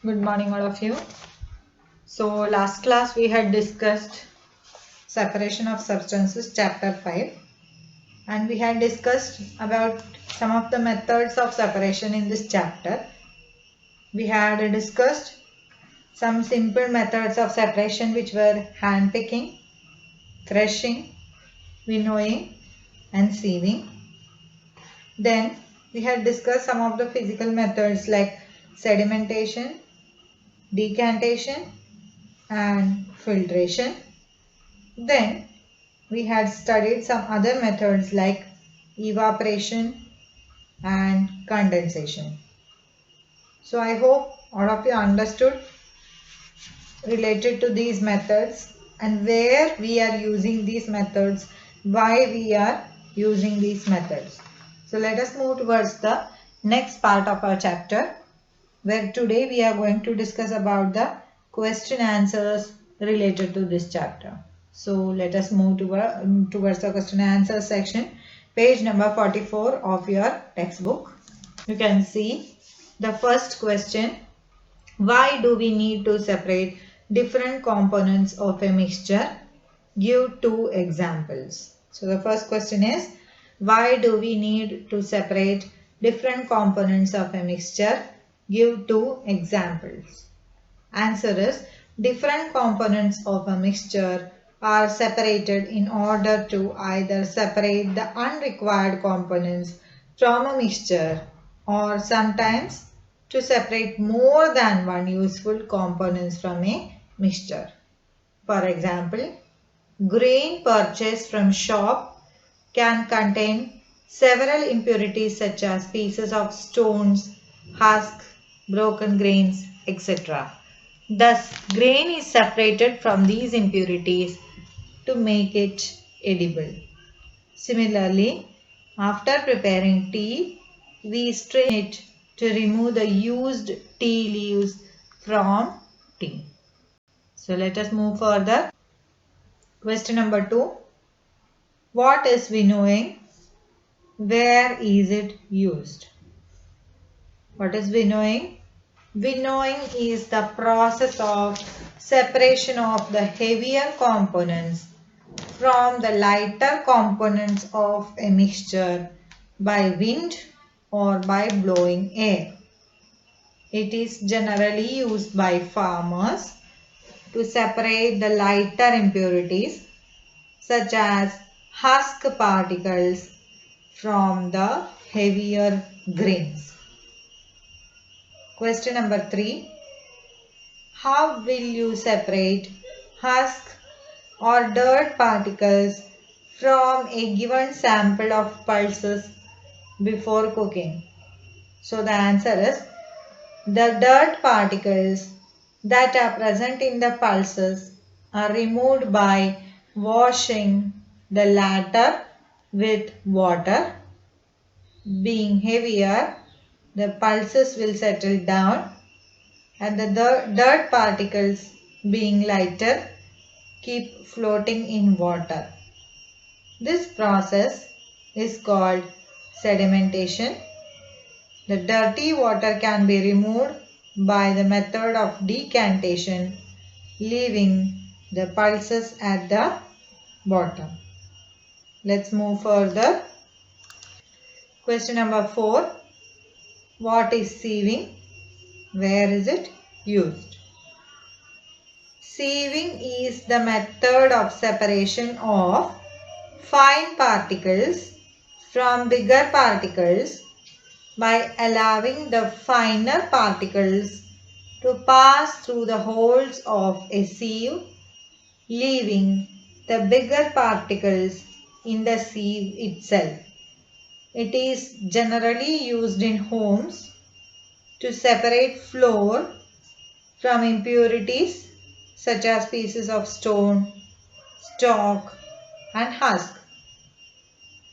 Good morning, all of you. So, last class we had discussed separation of substances, chapter 5, and we had discussed about some of the methods of separation in this chapter. We had discussed some simple methods of separation, which were hand picking, threshing, winnowing, and sieving. Then we had discussed some of the physical methods like sedimentation, decantation, and filtration. Then we had studied some other methods like evaporation and condensation. So I hope all of you understood related to these methods and where we are using these methods, why we are using these methods. So let us move towards the next part of our chapter, where today we are going to discuss about the question answers related to this chapter. So let us move towards the question and answer section, page number 44 of your textbook. You can see the first question: why do we need to separate different components of a mixture? Give two examples. So the first question is, why do we need to separate different components of a mixture? Give two examples. Answer is, different components of a mixture are separated in order to either separate the unrequired components from a mixture, or sometimes to separate more than one useful components from a mixture. For example, grain purchased from shop can contain several impurities such as pieces of stones, husks, broken grains, etc. Thus, grain is separated from these impurities to make it edible. Similarly, after preparing tea, we strain it to remove the used tea leaves from tea. So let us move further. Question number 2. What is winnowing? Where is it used? What is winnowing? Winnowing is the process of separation of the heavier components from the lighter components of a mixture by wind or by blowing air. It is generally used by farmers to separate the lighter impurities such as husk particles from the heavier grains. Question number 3. How will you separate husk or dirt particles from a given sample of pulses before cooking? So the answer is, the dirt particles that are present in the pulses are removed by washing the latter with water. Being heavier, the pulses will settle down, and the dirt particles, being lighter, keep floating in water. This process is called sedimentation. The dirty water can be removed by the method of decantation, leaving the pulses at the bottom. Let's move further. Question number 4. What is sieving? Where is it used? Sieving is the method of separation of fine particles from bigger particles by allowing the finer particles to pass through the holes of a sieve, leaving the bigger particles in the sieve itself. It is generally used in homes to separate flour from impurities such as pieces of stone, stalk, and husk.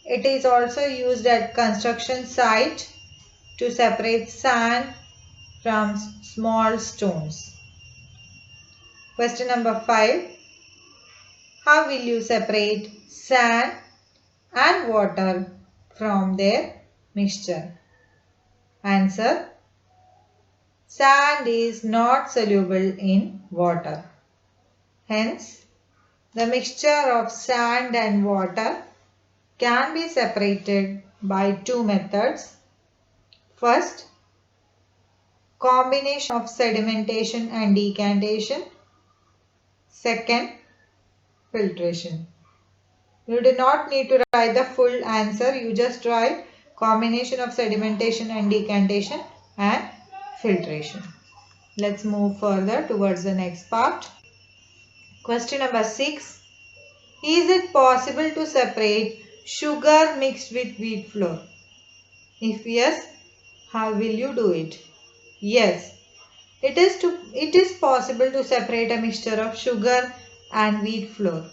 It is also used at construction site to separate sand from small stones. Question number 5. How will you separate sand and water from their mixture? Answer. sand is not soluble in water. Hence, the mixture of sand and water can be separated by two methods. First, combination of sedimentation and decantation. Second, filtration. You do not need to write the full answer. You just write combination of sedimentation and decantation and filtration. Let's move further towards the next part. Question number 6. Is it possible to separate sugar mixed with wheat flour? If yes, how will you do it? Yes, it is possible to separate a mixture of sugar and wheat flour.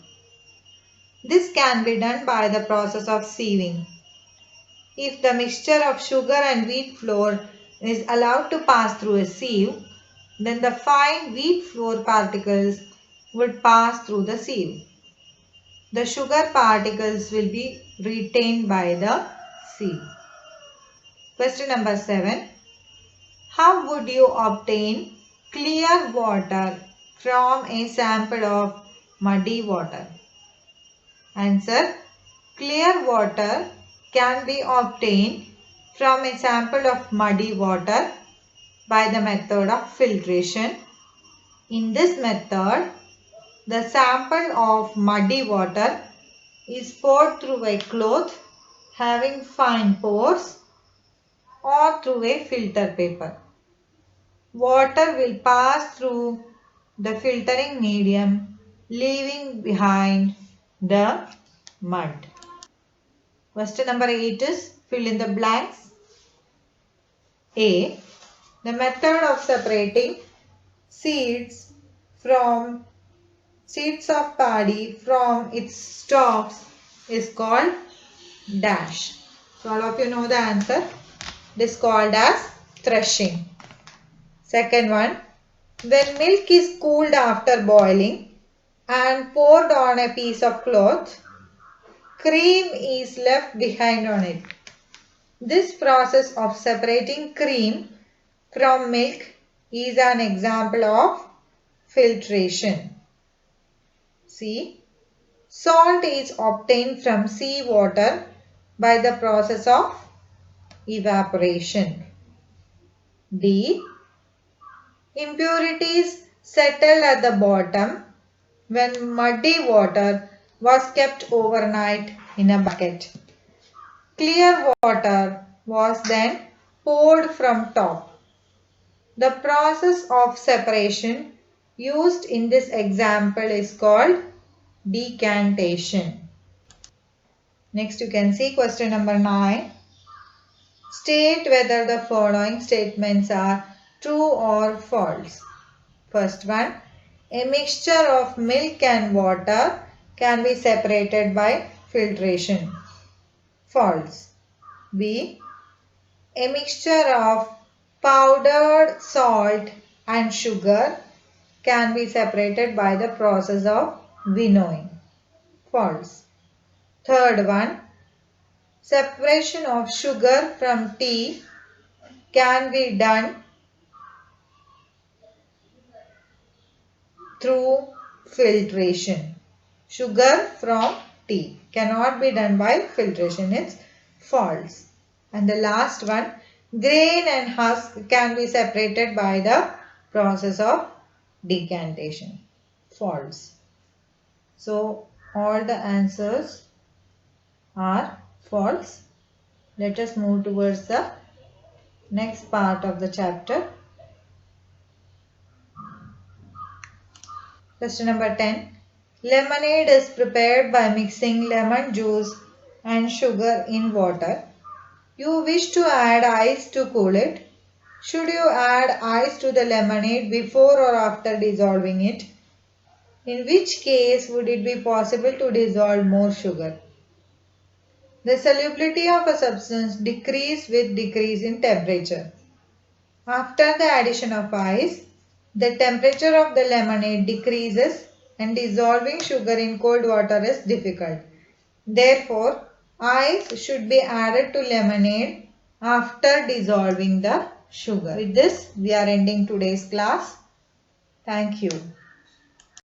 This can be done by the process of sieving. If the mixture of sugar and wheat flour is allowed to pass through a sieve, then the fine wheat flour particles would pass through the sieve. The sugar particles will be retained by the sieve. Question number 7. How would you obtain clear water from a sample of muddy water? Answer. Clear water can be obtained from a sample of muddy water by the method of filtration. In this method, the sample of muddy water is poured through a cloth having fine pores or through a filter paper. Water will pass through the filtering medium, leaving behind the mud. Question number 8 is fill in the blanks. A. The method of separating seeds of paddy from its stalks is called dash. So all of you know the answer. It is called as threshing. Second one, when milk is cooled after boiling and poured on a piece of cloth, cream is left behind on it. This process of separating cream from milk is an example of filtration. C. Salt is obtained from sea water by the process of evaporation. D. Impurities settled at the bottom when muddy water was kept overnight in a bucket. Clear water was then poured from top. The process of separation used in this example is called decantation. Next you can see question number 9. State whether the following statements are true or false. First one, a mixture of milk and water can be separated by filtration. False. B. A mixture of powdered salt and sugar can be separated by the process of winnowing. False. Third one, separation of sugar from tea can be done through filtration. Sugar from tea cannot be done by filtration. It's false. And the last one, grain and husk can be separated by the process of decantation. False. So all the answers are false. Let us move towards the next part of the chapter. Question number 10. Lemonade is prepared by mixing lemon juice and sugar in water. You wish to add ice to cool it. Should you add ice to the lemonade before or after dissolving it? In which case would it be possible to dissolve more sugar? The solubility of a substance decreases with decrease in temperature. After the addition of ice, the temperature of the lemonade decreases and dissolving sugar in cold water is difficult. Therefore, ice should be added to lemonade after dissolving the sugar. With this, we are ending today's class. Thank you.